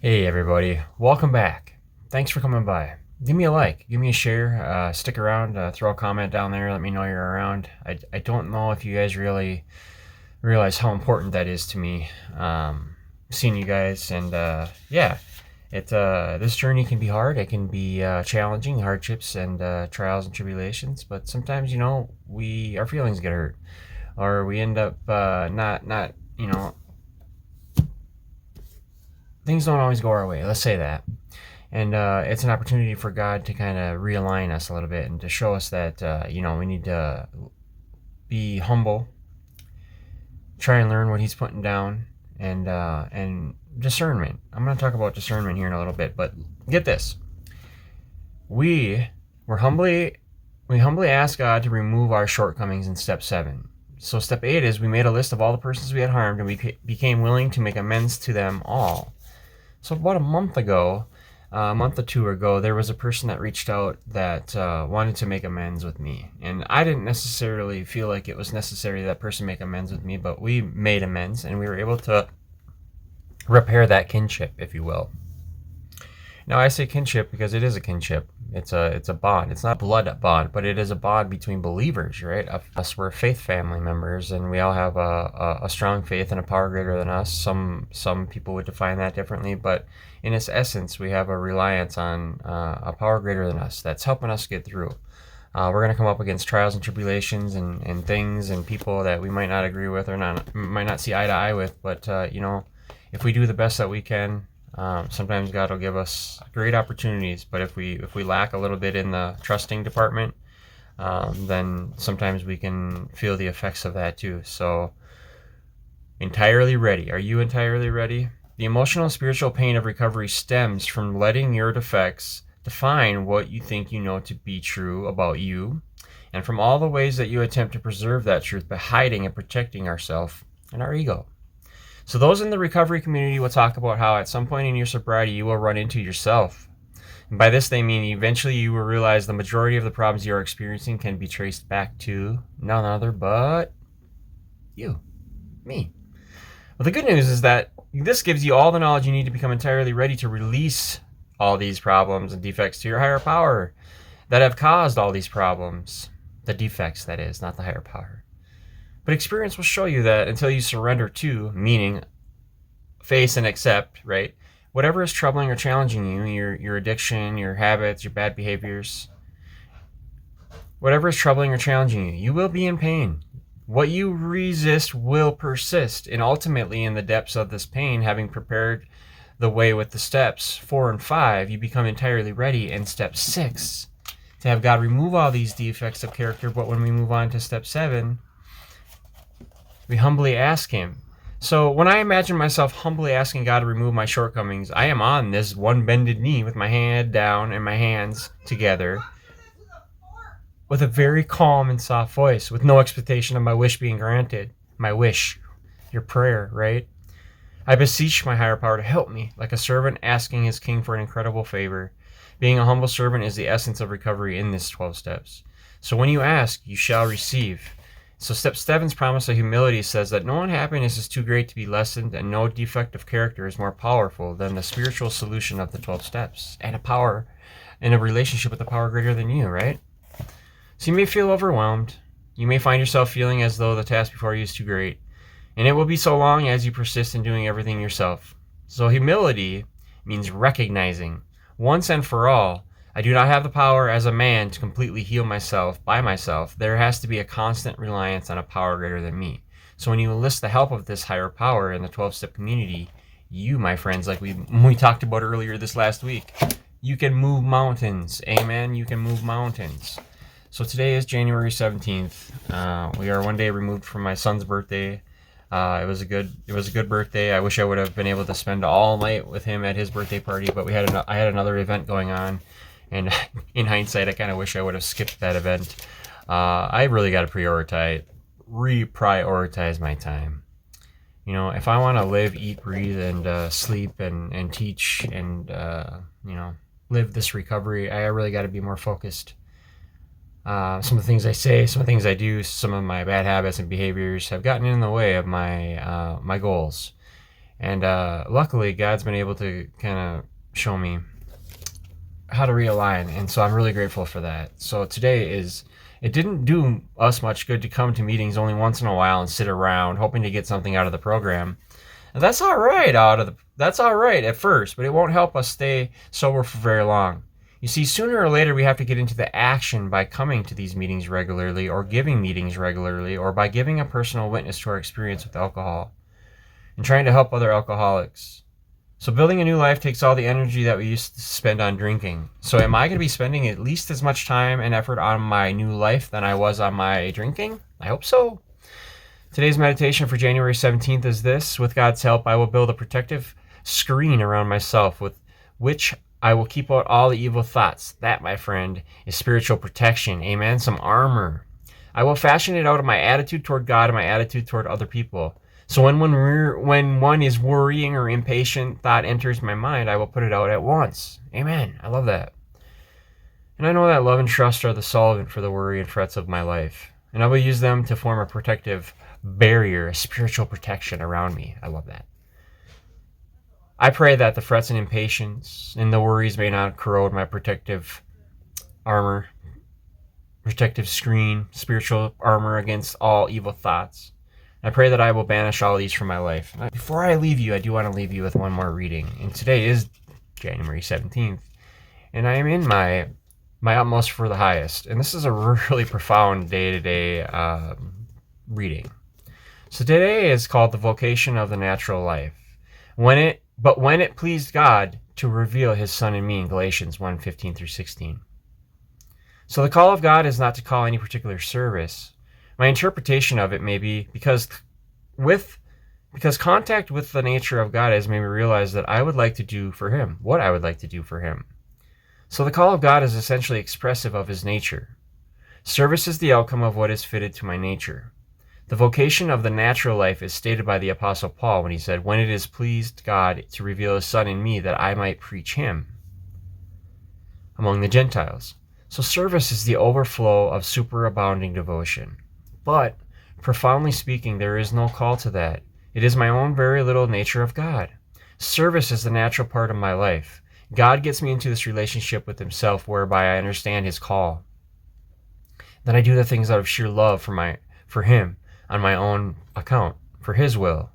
Hey everybody, welcome back. Thanks for coming by. Give me a like, give me a share, stick around, throw a comment down there, let me know you're around. I don't know if you guys really realize how important that is to me, seeing you guys, and yeah, this journey can be hard, it can be challenging, hardships and trials and tribulations, but sometimes, our feelings get hurt, or we end up not, things don't always go our way, let's say that. And it's an opportunity for God to kind of realign us a little bit and to show us that, we need to be humble, try and learn what He's putting down, and discernment. I'm going to talk about discernment here in a little bit, but get this: we humbly ask God to remove our shortcomings in step 7. So step 8 is we made a list of all the persons we had harmed, and we became willing to make amends to them all. So about a month or two ago, there was a person that reached out that wanted to make amends with me. And I didn't necessarily feel like it was necessary that person make amends with me, but we made amends and we were able to repair that kinship, if you will. Now I say kinship because it is a kinship. It's a bond. It's not a blood bond, but it is a bond between believers, right? Us, we're faith family members, and we all have a strong faith and a power greater than us. Some people would define that differently, but in its essence, we have a reliance on a power greater than us that's helping us get through. We're going to come up against trials and tribulations and things and people that we might not agree with or might not see eye to eye with, but if we do the best that we can, sometimes God will give us great opportunities, but if we lack a little bit in the trusting department, then sometimes we can feel the effects of that too. So, entirely ready. Are you entirely ready? The emotional and spiritual pain of recovery stems from letting your defects define what you think you know to be true about you, and from all the ways that you attempt to preserve that truth by hiding and protecting ourselves and our ego. So those in the recovery community will talk about how at some point in your sobriety you will run into yourself. And by this they mean eventually you will realize the majority of the problems you are experiencing can be traced back to none other but you, me. Well, the good news is that this gives you all the knowledge you need to become entirely ready to release all these problems and defects to your higher power that have caused all these problems. The defects, that is, not the higher power. But experience will show you that until you surrender to, meaning face and accept, right? Whatever is troubling or challenging you, your addiction, your habits, your bad behaviors, whatever is troubling or challenging you, you will be in pain. What you resist will persist, and ultimately in the depths of this pain, having prepared the way with the steps 4 and 5, you become entirely ready in step 6 to have God remove all these defects of character. But when we move on to step 7, we humbly ask Him. So when I imagine myself humbly asking God to remove my shortcomings, I am on this one bended knee with my head down and my hands together with a very calm and soft voice, with no expectation of my wish being granted. My wish, your prayer, right? I beseech my higher power to help me, like a servant asking his king for an incredible favor. Being a humble servant is the essence of recovery in this 12 steps. So when you ask, you shall receive. So step 7's promise of humility says that no unhappiness is too great to be lessened, and no defect of character is more powerful than the spiritual solution of the 12 steps, and a power in a relationship with a power greater than you, right? So you may feel overwhelmed. You may find yourself feeling as though the task before you is too great, and it will be so long as you persist in doing everything yourself. So humility means recognizing once and for all, I do not have the power as a man to completely heal myself by myself. There has to be a constant reliance on a power greater than me. So when you enlist the help of this higher power in the 12-step community, you, my friends, like we talked about earlier this last week, you can move mountains. Amen. You can move mountains. So today is January 17th. We are one day removed from my son's birthday. It was a good birthday. I wish I would have been able to spend all night with him at his birthday party, but I had another event going on. And in hindsight, I kind of wish I would have skipped that event. I really got to reprioritize my time. If I want to live, eat, breathe, and sleep and teach and, live this recovery, I really got to be more focused. Some of the things I say, some of the things I do, some of my bad habits and behaviors have gotten in the way of my goals. And luckily, God's been able to kind of show me how to realign, and so I'm really grateful for that. So today is, it didn't do us much good to come to meetings only once in a while and sit around hoping to get something out of the program. And that's all right that's all right at first, but it won't help us stay sober for very long. You see, sooner or later we have to get into the action by coming to these meetings regularly, or giving meetings regularly, or by giving a personal witness to our experience with alcohol and trying to help other alcoholics. So building a new life takes all the energy that we used to spend on drinking. So am I going to be spending at least as much time and effort on my new life than I was on my drinking? I hope so. Today's meditation for January 17th is this: with God's help, I will build a protective screen around myself with which I will keep out all the evil thoughts. That, my friend, is spiritual protection. Amen. Some armor. I will fashion it out of my attitude toward God and my attitude toward other people. So when one is worrying or impatient thought enters my mind, I will put it out at once. Amen. I love that. And I know that love and trust are the solvent for the worry and frets of my life. And I will use them to form a protective barrier, a spiritual protection around me. I love that. I pray that the frets and impatience and the worries may not corrode my protective armor, protective screen, spiritual armor against all evil thoughts. I pray that I will banish all these from my life. Before I leave you, I do want to leave you with one more reading. And today is January 17th. And I am in my utmost for the highest. And this is a really profound day-to-day reading. So today is called the vocation of the natural life. When it pleased God to reveal his Son in me, in Galatians 1:15 through 16. So the call of God is not to call any particular service. My interpretation of it may be because contact with the nature of God has made me realize that I would like to do for him what I would like to do for him. So the call of God is essentially expressive of his nature. Service is the outcome of what is fitted to my nature. The vocation of the natural life is stated by the Apostle Paul when he said, when it is pleased God to reveal his Son in me that I might preach him among the Gentiles. So service is the overflow of superabounding devotion. But, profoundly speaking, there is no call to that. It is my own very little nature of God. Service is the natural part of my life. God gets me into this relationship with himself whereby I understand his call. Then I do the things out of sheer love for him on my own account, for his will.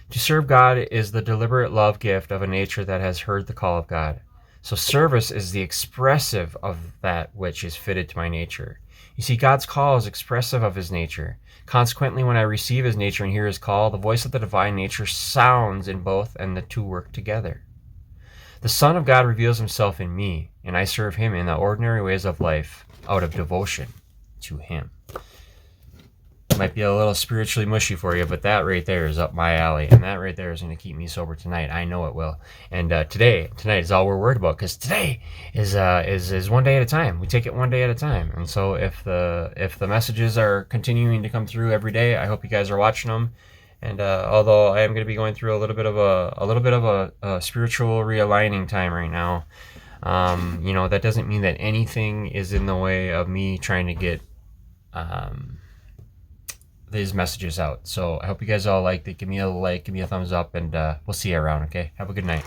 To serve God is the deliberate love gift of a nature that has heard the call of God. So service is the expressive of that which is fitted to my nature. You see, God's call is expressive of his nature. Consequently, when I receive his nature and hear his call, the voice of the divine nature sounds in both, and the two work together. The Son of God reveals himself in me, and I serve him in the ordinary ways of life out of devotion to him. Might be a little spiritually mushy for you, but that right there is up my alley, and that right there is going to keep me sober tonight. I know it will. And tonight is all we're worried about, because today is one day at a time. We take it one day at a time. And so if the messages are continuing to come through every day, I hope you guys are watching them. And although I am going to be going through a little bit of a spiritual realigning time right now, that doesn't mean that anything is in the way of me trying to get these messages out. So I hope you guys all liked it. Give me a like, give me a thumbs up, and we'll see you around, okay? Have a good night.